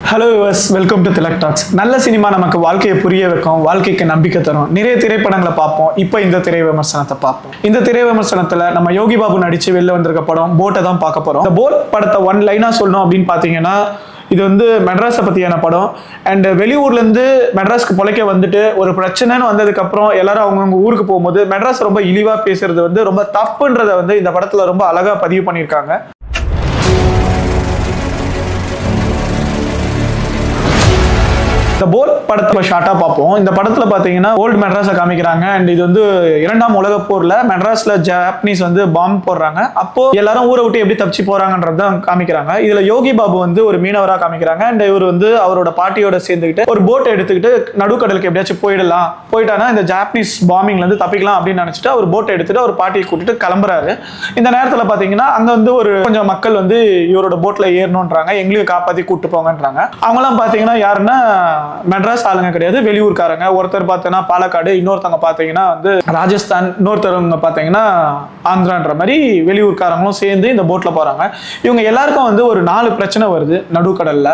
Hello viewers, welcome to Tilak Talks. நல்ல cinema நமக்கு வாழ்க்கையை புரிய வைக்கும், வாழ்க்கைக்கு நம்பிக்கை தரும். நிறைய திரைப்படங்களை பார்ப்போம். இப்போ இந்த திரை விமர்சனத்தை பார்ப்போம். இந்த திரை விமர்சனத்துல நம்ம யோகி பாபு நடிச்சு வெளில வந்திருக்க படம் போட்டை தான் பார்க்க போறோம். இந்த போட் படத்தை ஒன் லைனா சொல்லணும் அப்படின்னு பாத்தீங்கன்னா இது வந்து மெட்ராஸை பத்தியான படம். அண்ட் வெளியூர்ல இருந்து மெட்ராஸ்க்கு பொழைக்க வந்துட்டு ஒரு பிரச்சனைன்னு வந்ததுக்கு அப்புறம் எல்லாரும் அவங்கவுங்க ஊருக்கு போகும்போது மெட்ராஸ் ரொம்ப இழிவா பேசுறது வந்து ரொம்ப தப்புன்றதை வந்து இந்த படத்துல ரொம்ப அழகா பதிவு பண்ணியிருக்காங்க. இந்த போட் படத்தை ஷார்ட்டா பார்ப்போம். இந்த படத்துல பாத்தீங்கன்னா ஓல்டு மெட்ராஸை காமிக்கிறாங்க. அண்ட் இது வந்து இரண்டாம் உலக போர்ல மெட்ராஸ்ல ஜாப்பனீஸ் வந்து பாம்பு போடுறாங்க. அப்போ எல்லாரும் ஊரை விட்டு எப்படி தப்பிச்சு போறாங்கன்றதான் காமிக்கிறாங்க. இதுல யோகி பாபு வந்து ஒரு மீனவரா காமிக்கிறாங்க. அண்ட் இவர் வந்து அவரோட பாட்டியோட சேர்ந்துக்கிட்டு ஒரு போட் எடுத்துக்கிட்டு நடுக்கடலுக்கு எப்படியாச்சும் போயிட்டானா இந்த ஜாப்பனீஸ் பாம்பிங்ல இருந்து தப்பிக்கலாம் அப்படின்னு நினைச்சிட்டு அவர் போட்டை எடுத்துட்டு அவர் பாட்டியை கூட்டிட்டு கிளம்புறாரு. இந்த நேரத்துல பாத்தீங்கன்னா அங்க வந்து ஒரு கொஞ்சம் மக்கள் வந்து இவரோட போட்ல ஏறணும்ன்றாங்க, எங்களையும் காப்பாத்தி கூட்டு போங்கன்றாங்க. அவங்கலாம் பாத்தீங்கன்னா யாருன்னா மெட்ராஸ் ஆளுங்க கிடையாது, வெளியூர்காரங்க. ஒருத்தர் பார்த்தீங்கன்னா பாலக்காடு, இன்னொருத்தவங்க பார்த்தீங்கன்னா வந்து ராஜஸ்தான், இன்னொருத்தவங்க பார்த்தீங்கன்னா ஆந்திரான்ற மாதிரி வெளியூர்காரங்களும் சேர்ந்து இந்த போட்ல போறாங்க. இவங்க எல்லாருக்கும் வந்து ஒரு 4 பிரச்சனை வருது நடுக்கடல்ல.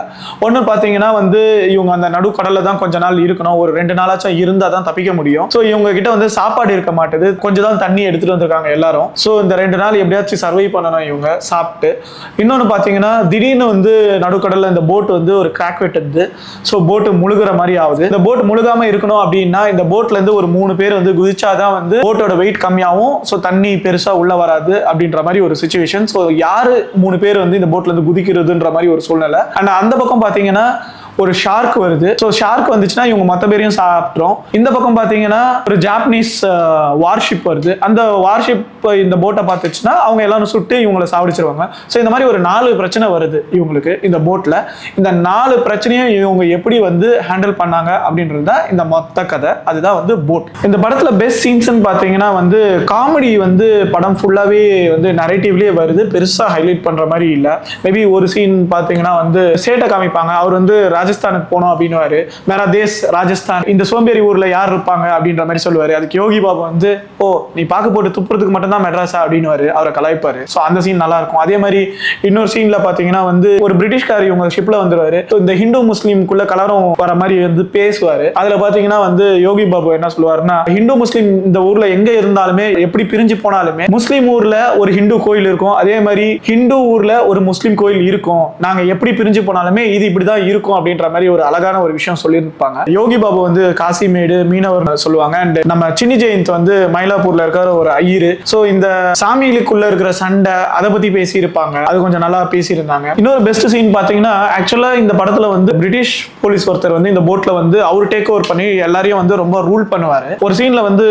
ஒன்று பார்த்தீங்கன்னா வந்து இவங்க அந்த நடுக்கடல்ல தான் கொஞ்ச நாள் இருக்கணும், ஒரு 2 நாளாச்சும் இருந்தால் தான் தப்பிக்க முடியும். ஸோ இவங்க கிட்ட வந்து சாப்பாடு இருக்க மாட்டேது, கொஞ்சம் தான் தண்ணி எடுத்துட்டு வந்திருக்காங்க எல்லாரும். ஸோ இந்த 2 நாள் எப்படியாச்சும் சர்வை பண்ணணும் இவங்க சாப்பிட்டு. இன்னொன்று பார்த்தீங்கன்னா திடீர்னு வந்து நடுக்கடல்ல இந்த போட் வந்து ஒரு கிராக் வெட்டுது. ஸோ போட்டு முழுகிற மாதிரி ஆகுது. இந்த போட் முழுகாம இருக்கணும் அப்படின்னா இந்த போட்ல இருந்து ஒரு 3 பேர் வந்து குதிச்சாதான் வந்து போட்டோட வெயிட் கம்மியாகும். ஸோ தண்ணி பெருசா உள்ள வராது அப்படின்ற மாதிரி ஒரு சிச்சுவேஷன். ஸோ யாரு 3 பேர் வந்து இந்த போட்ல இருந்து குதிக்கிறதுன்ற மாதிரி ஒரு சூழ்நிலை. அண்ட் அந்த பக்கம் பாத்தீங்கன்னா ஒரு ஷார்க் வருது. ஸோ ஷார்க் வந்துச்சுன்னா இவங்க மொத்த பேரையும் சாப்பிட்றோம். இந்த பக்கம் பார்த்தீங்கன்னா ஒரு ஜாப்பனீஸ் வார்ஷிப் வருது. அந்த வார்ஷிப் இந்த போட்டை பார்த்துச்சுன்னா அவங்க எல்லாரும் சுட்டு இவங்களை சாவடிச்சிருவாங்க. ஸோ இந்த மாதிரி ஒரு 4 பிரச்சனை வருது இவங்களுக்கு இந்த போட்டில். இந்த 4 பிரச்சனையும் இவங்க எப்படி வந்து ஹேண்டில் பண்ணாங்க அப்படின்றது தான் இந்த மொத்த கதை. அதுதான் வந்து போட். இந்த படத்தில் பெஸ்ட் சீன்ஸ்ன்னு பார்த்தீங்கன்னா வந்து காமெடி வந்து படம் ஃபுல்லாகவே வந்து நரேட்டிவ்லேயே வருது, பெருசாக ஹைலைட் பண்ணுற மாதிரி இல்லை. மேபி ஒரு சீன் பார்த்தீங்கன்னா வந்து சேட்டை காமிப்பாங்க. அவர் வந்து ராஜஸ்தானுக்கு போனோம் அப்படின்னு மேரா தேஸ் ராஜஸ்தான், இந்த சோம்பேறி ஊர்ல யார் இருப்பாங்க அப்படின்ற மாதிரி சொல்லுவாரு. அதுக்கு யோகி பாபு வந்து ஓ நீ பாக்கு போட்டு துப்புறதுக்கு மட்டும் தான் மெட்ராஸா அப்படின்னு அவரை கலாய்ப்பாரு. ஸோ அந்த சீன் நல்லா இருக்கும். அதே மாதிரி இன்னொரு சீன்ல பாத்தீங்கன்னா வந்து ஒரு பிரிட்டிஷ்கார் இவங்க ஷிப்ல வந்துருவாரு. இந்த ஹிந்து முஸ்லீம்குள்ள கலரும் வர மாதிரி வந்து பேசுவாரு. அதுல பாத்தீங்கன்னா வந்து யோகி பாபு என்ன சொல்லுவாருன்னா, ஹிந்து முஸ்லீம் இந்த ஊர்ல எங்க இருந்தாலுமே எப்படி பிரிஞ்சு போனாலுமே முஸ்லீம் ஊர்ல ஒரு ஹிந்து கோயில் இருக்கும், அதே மாதிரி ஹிந்து ஊர்ல ஒரு முஸ்லீம் கோயில் இருக்கும். நாங்க எப்படி பிரிஞ்சு போனாலுமே இது இப்படிதான் இருக்கும் அப்படின்ற மாதிரி ஒரு அழகான ஒரு விஷயம் சொல்லியிருப்பாங்க. யோகி பாபு வந்து காசிமேடு மீனவர் சொல்லுவாங்க. அண்ட் நம்ம சின்னி ஜெயந்த் வந்து மயிலாப்பூர்ல இருக்கிற ஒரு ஐயரு. சோ இந்த சாமிகளுக்குள்ள இருக்கிற சண்டை அதை பத்தி பேசி இருப்பாங்க. அது கொஞ்சம் நல்லா பேசியிருந்தாங்க. இன்னொரு பெஸ்ட் சீன் பாத்தீங்கன்னா ஆக்சுவலா இந்த படத்துல வந்து பிரிட்டிஷ் போலீஸ் ஒருத்தர் வந்து இந்த போட்ல வந்து அவர் டேக் ஓவர் பண்ணி எல்லாரையும் வந்து ரொம்ப ரூல் பண்ணுவாரு. ஒரு சீன்ல வந்து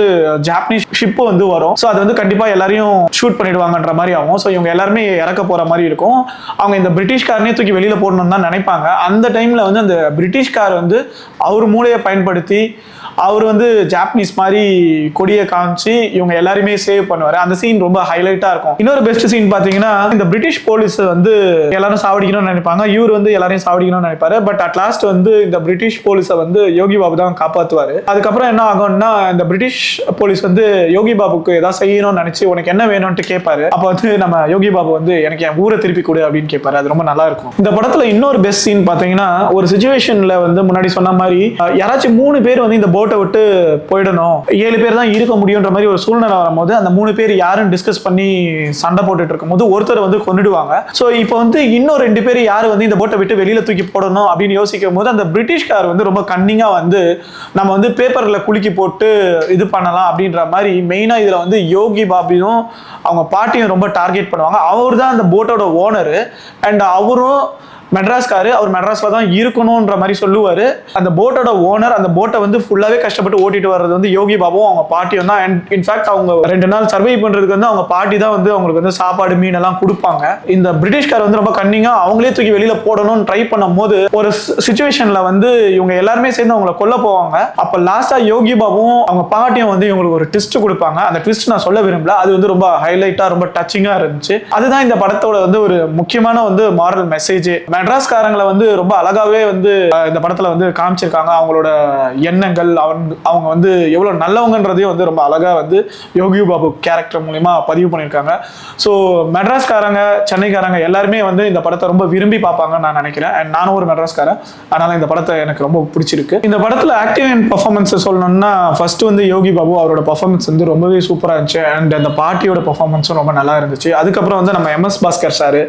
ஜாப்பனீஸ் ஷிப் வந்து வரும். சோ அது வந்து கண்டிப்பா எல்லாரையும் ஷூட் பண்ணிடுவாங்கன்ற மாதிரி ஆகும். சோ இவங்க எல்லாருமே இறக்க போற மாதிரி இருக்கும். அவங்க இந்த பிரிட்டிஷ்காரனே தூக்கி வெளியில போடணும்னு தான் நினைப்பாங்க. அந்த டைம்ல வந்து அந்த பிரிட்டிஷ்கார் வந்து அவர் மூளையை பயன்படுத்தி அவர் வந்து ஜாப்பனீஸ் மாதிரி கொடியை காமிச்சு இவங்க எல்லாருமே சேவ் பண்ணுவாரு. அந்த சீன் ரொம்ப ஹைலைட்டா இருக்கும். இன்னொரு பெஸ்ட் சீன் பாத்தீங்கன்னா இந்த பிரிட்டிஷ் போலீஸ் வந்து எல்லாரும் சாவடிக்கணும்னு நினைப்பாங்க, இவர் வந்து எல்லாரையும் சாவடிக்கணும்னு நினைப்பாரு. பட் அட் லாஸ்ட் வந்து இந்த பிரிட்டிஷ் போலீஸை வந்து யோகி பாபு தான் காப்பாத்துவாரு. அதுக்கப்புறம் என்ன ஆகும்னா இந்த பிரிட்டிஷ் போலீஸ் வந்து யோகி பாபுக்கு ஏதாவது செய்யணும்னு நினைச்சு உனக்கு என்ன வேணும்னு கேட்பாரு. அப்ப வந்து நம்ம யோகி பாபு வந்து எனக்கு என் ஊரை திருப்பி கொடு அப்படின்னு கேட்பாரு. அது ரொம்ப நல்லா இருக்கும். இந்த படத்துல இன்னொரு பெஸ்ட் சீன் பாத்தீங்கன்னா ஒரு சிச்சுவேஷன்ல வந்து முன்னாடி சொன்ன மாதிரி யாராச்சும் 3 பேர் வந்து இந்த போட்டை விட்டு போயிடணும், 7 பேர் தான் இருக்க முடியும்ன்ற மாதிரி ஒரு சூழ்நிலை வரும்போது அந்த 3 பேர் யாரும் டிஸ்கஸ் பண்ணி சண்டை போட்டுட்டு இருக்கும்போது ஒருத்தர் வந்து கொன்னுடுவாங்க. சோ இப்போ வந்து இன்னும் 2 பேர் யாரு வந்து இந்த போட்டை விட்டு வெளியில தூக்கி போடணும் அப்படின்னு யோசிக்கும் போது அந்த பிரிட்டிஷ்கார் வந்து ரொம்ப கன்னிங்கா வந்து நம்ம வந்து பேப்பர்ல குலுக்கி போட்டு இது பண்ணலாம் அப்படின்ற மாதிரி மெயினா இதுல வந்து யோகி பாபியும் அவங்க பாட்டியும் ரொம்ப டார்கெட் பண்ணுவாங்க. அவர் தான் அந்த போட்டோட ஓனரு. அண்ட் அவரும் மெட்ராஸ்காரு, அவர் மெட்ராஸ்ல தான் இருக்கணும்ன்ற மாதிரி சொல்லுவாரு. அந்த போட்டோட ஓனர் அந்த போட்டை வந்து ஃபுல்லாவே கஷ்டப்பட்டு ஓட்டிட்டு வர்றது வந்து யோகி பாபுவும் அவங்க பாட்டியும் தான். அண்ட் இன்ஃபேக்ட் அவங்க 2 நாள் சர்வை பண்றதுக்கு வந்து அவங்க பாட்டி தான் வந்து அவங்களுக்கு வந்து சாப்பாடு மீன் எல்லாம் கொடுப்பாங்க. இந்த பிரிட்டிஷ்கார் வந்து ரொம்ப கன்னிங்கா அவங்களே தூக்கி வெளியில போடணும்னு ட்ரை பண்ணும் போது ஒரு சிச்சுவேஷன்ல வந்து இவங்க எல்லாருமே சேர்ந்து அவங்களை கொல்ல போவாங்க. அப்ப லாஸ்டா யோகி பாபுவும் அவங்க பாட்டியும் வந்து இவங்களுக்கு ஒரு ட்விஸ்ட் கொடுப்பாங்க. அந்த ட்விஸ்ட் நான் சொல்ல விரும்பல, அது வந்து ரொம்ப ஹைலைட்டா ரொம்ப டச்சிங்கா இருந்துச்சு. அதுதான் இந்த படத்தோட வந்து ஒரு முக்கியமான வந்து மாரல் மெசேஜ். மெட்ராஸ்காரங்களை வந்து ரொம்ப அழகாவே வந்து இந்த படத்துல வந்து காமிச்சிருக்காங்க. அவங்களோட எண்ணங்கள், அவங்க வந்து எவ்வளவு நல்லவங்கன்றதையும் வந்து ரொம்ப அழகா வந்து யோகி பாபு கேரக்டர் மூலமா பதிவு பண்ணியிருக்காங்க. ஸோ மெட்ராஸ்காரங்க, சென்னைக்காரங்க எல்லாருமே வந்து இந்த படத்தை ரொம்ப விரும்பி பார்ப்பாங்கன்னு நான் நினைக்கிறேன். அண்ட் நானும் ஒரு மெட்ராஸ்காரன், அதனால இந்த படத்தை எனக்கு ரொம்ப பிடிச்சிருக்கு. இந்த படத்துல ஆக்டிவ் அண்ட் பெர்ஃபார்மன்ஸ் சொல்லணும்னா ஃபர்ஸ்ட் வந்து யோகி பாபு அவரோட பெர்ஃபார்மன்ஸ் வந்து ரொம்பவே சூப்பரா இருந்துச்சு. அண்ட் அந்த பாட்டியோட பெர்ஃபார்மன்ஸும் ரொம்ப நல்லா இருந்துச்சு. அதுக்கப்புறம் வந்து நம்ம MS பாஸ்கர் சார்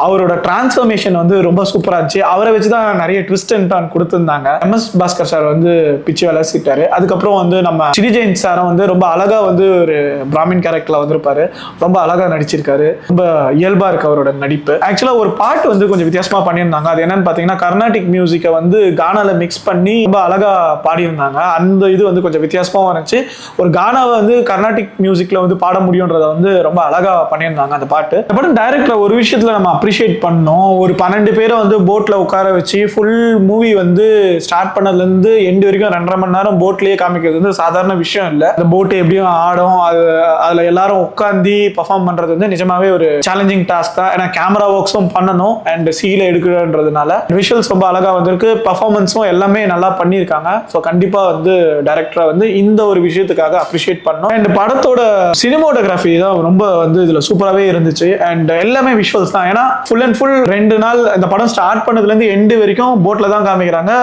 அவரோட டிரான்ஸ்ஃபர்மேஷன் வந்து ரொம்ப சூப்பரா இருந்துச்சு. அவரை வச்சுதான் நிறைய ட்விஸ்ட் அண்ட் டர்ன் கொடுத்திருந்தாங்க. MS பாஸ்கர் சார் வந்து பிச்சு விளையாசிட்டாரு. அதுக்கப்புறம் வந்து நம்ம ஸ்ரீ ஜெயின் சாரும் வந்து ரொம்ப அழகா வந்து ஒரு பிராமின் கேரக்டர்ல வந்திருப்பாரு. ரொம்ப அழகா நடிச்சிருக்காரு. ரொம்ப இயல்பா இருக்கு அவரோட நடிப்பு. ஆக்சுவலா ஒரு பாட்டு வந்து கொஞ்சம் வித்தியாசமா பண்ணியிருந்தாங்க. அது என்னன்னு பாத்தீங்கன்னா கர்நாடிக் மியூசிக்கை வந்து கானால மிக்ஸ் பண்ணி ரொம்ப அழகா பாடியிருந்தாங்க. அந்த இது வந்து கொஞ்சம் வித்தியாசமா இருந்துச்சு. ஒரு கானாவை வந்து கர்நாடிக் மியூசிக்ல வந்து பாட முடியும்ன்றத வந்து ரொம்ப அழகா பண்ணியிருந்தாங்க அந்த பாட்டு. இந்த படம் டைரக்டர் ஒரு விஷயத்துல நம்ம அப்ரிஷியேட் பண்ணோம். ஒரு 12 பேரை வந்து போட்ல உட்கார வச்சு ஃபுல் மூவி வந்து ஸ்டார்ட் பண்ணதுல இருந்து எண்ட் வரைக்கும் 2.5 மணி நேரம் போட்லயே காமிக்கிறது வந்து சாதாரண விஷயம் இல்ல. அந்த போட் எப்படியும் ஆடும், அதுல எல்லாரும் உட்காந்து பெர்ஃபார்ம் பண்றது வந்து நிஜமாவே ஒரு சேலஞ்சிங் டாஸ்க் தான். ஏன்னா கேமரா ஒர்க்ஸும் பண்ணணும் அண்ட் சீல எடுக்கிறதுனால விஷுவல்ஸ் ரொம்ப அழகா வந்திருக்கு. பெர்ஃபார்மன்ஸும் எல்லாமே நல்லா பண்ணியிருக்காங்க. ஸோ கண்டிப்பா வந்து டைரக்டரை வந்து இந்த ஒரு விஷயத்துக்காக அப்ரிஷியேட் பண்ணோம். அண்ட் படத்தோட சினிமோட்டோகிராஃபி தான் ரொம்ப வந்து இதுல சூப்பராகவே இருந்துச்சு. அண்ட் எல்லாமே விஷுவல்ஸ் தான். ஏன்னா ஃபுல் அண்ட் ஃபுல் 2 நாள் இந்த படம் ஸ்டார்ட் பண்ணதுல இருந்து எண்ட் வரைக்கும் போட்ல தான் காமிக்கிறாங்க,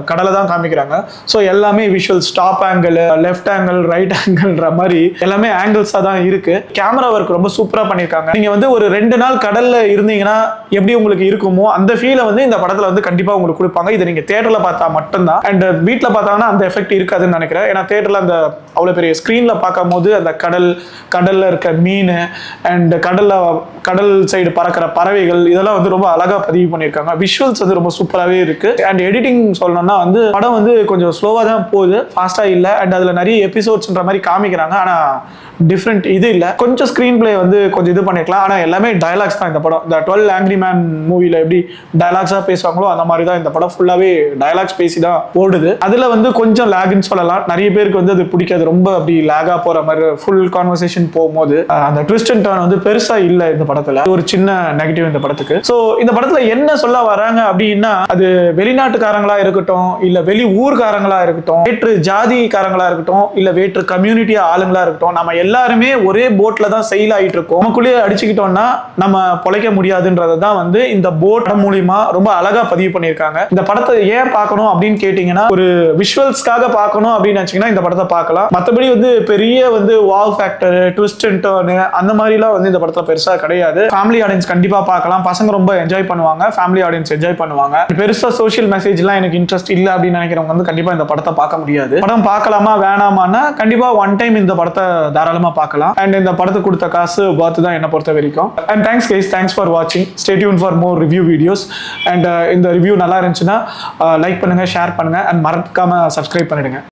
கடலை தான் காமிக்கிறாங்க. ஸோ எல்லாமே visuals, top angle, left angle, right ஆங்கிள்ன்ற மாதிரி எல்லாமே ஆங்கிள்ஸா தான் இருக்கு. கேமரா ஒர்க் ரொம்ப சூப்பரா பண்ணிருக்காங்க. நீங்க வந்து ஒரு 2 நாள் கடல்ல இருந்தீங்கன்னா எப்படி உங்களுக்கு இருக்குமோ அந்த ஃபீலை வந்து இந்த படத்துல வந்து கண்டிப்பா உங்களுக்கு கொடுப்பாங்க. இதை நீங்க தியேட்டர்ல பார்த்தா மட்டும்தான். அண்ட் வீட்டில் பார்த்தாங்கன்னா அந்த எஃபெக்ட் இருக்காதுன்னு நினைக்கிறேன். ஏன்னா தியேட்டர்ல அந்த அவ்வளவு பெரிய ஸ்கிரீன்ல பார்க்கும் போது அந்த கடல்ல இருக்க மீன் அண்ட் கடல் சைடு பறக்கிற பறவைகள் இதெல்லாம் வந்து ரொம்ப அழகா பதிவு பண்ணியிருக்காங்க. விஷுவல்ஸ் வந்து ரொம்ப சூப்பராகவே இருக்கு. அண்ட் எடிட்டிங் சொல்லணும்னா வந்து படம் வந்து கொஞ்சம் ஸ்லோவா தான் போகுது, ஃபாஸ்டா இல்லை. அண்ட் அதுல நிறைய எபிசோட்ஸ்ன்ற மாதிரி காமிக்கிறாங்க. ஆனா டிஃப்ரெண்ட் இது இல்லை. கொஞ்சம் ஸ்கிரீன் பிளே வந்து கொஞ்சம் இது பண்ணிக்கலாம். ஆனால் எல்லாமே டயலாக்ஸ் தான் இந்த படம். இந்த 12 ஆங்க்ரி மேன் மூவில எப்படி டயலாக்ஸா பேசுவாங்களோ அந்த மாதிரி தான் இந்த படம் ஃபுல்லாவே டயலாக்ஸ் பேசி தான் ஓடுது. அதுல வந்து கொஞ்சம் லேக்னு சொல்லலாம். நிறைய பேருக்கு வந்து அது பிடிக்காது. ரொம்ப அப்படி லேகா போற மாதிரி ஃபுல் கான்வர்சேஷன் போகும்போது அந்த ட்விஸ்ட் அண்ட் டர்ன் வந்து பெருசா இல்லை இந்த படத்துல. ஒரு சின்ன நெகட்டிவ் இந்த படத்துக்கு. ஸோ இந்த படத்துல என்ன சொல்ல வராங்க அப்படின்னா, அது வெளிநாட்டுக்காரங்களா இருக்கட்டும், இல்ல வெளி ஊர்காரங்களா இருக்கட்டும், வேற்று ஜாதிக்காரங்களா இருக்கட்டும், இல்ல வேற்று கம்யூனிட்டி ஆளுங்களா இருக்கட்டும், நம்ம எல்லாருமே ஒரே போட்ல தான் செயில் ஆயிட்டு இருக்கோம். நமக்குள்ளேயே அடிச்சுக்கிட்டோம்னா நம்ம பொழைக்க முடியாதுன்றதை தான் வந்து இந்த போட் மூலியமா ரொம்ப அழகா பதிவு பண்ணியிருக்காங்க. இந்த படத்தை ஏன் பார்க்கணும் அப்படின்னு கேட்டீங்கன்னா, ஒரு விஷுவல்ஸ்க்காக பார்க்கணும் அப்படின்னு நினைச்சீங்கன்னா இந்த படத்தை பார்க்கலாம். மற்றபடி வந்து பெரிய வந்து wow factor, twist and turn அந்த மாதிரிலாம் வந்து இந்த படத்துல பெருசா கிடையாது. ஃபேமிலி ஆடியன்ஸ் கண்டிப்பா பார்க்கலாம். பசங்க ரொம்ப என்ஜாய் பண்ணுவாங்க, ஃபேமிலி ஆடியன்ஸ் என்ஜாய் பண்ணுவாங்க. பெருசா சோஷியல் மெசேஜ்லாம் எனக்கு இன்ட்ரெஸ்ட் இல்லை அப்படின்னு நினைக்கிறவங்க வந்து கண்டிப்பா இந்த படத்தை பார்க்க முடியாது. படம் பார்க்கலாமா வேணாமான்னா கண்டிப்பா ஒன் டைம் இந்த படத்தை தாராளமா பார்க்கலாம். அண்ட் இந்த படத்துக்கு கொடுத்த காசு பார்த்து தான் என்ன பொறுத்த வரைக்கும். And thanks guys, thanks for வாட்சிங். Stay tune for more review videos. And இந்த ரிவ்யூ நல்லா இருந்துச்சுன்னா லைக் பண்ணுங்க, ஷேர் பண்ணுங்க அண்ட் மறக்காம சப்ஸ்கிரைப் பண்ணிடுங்க.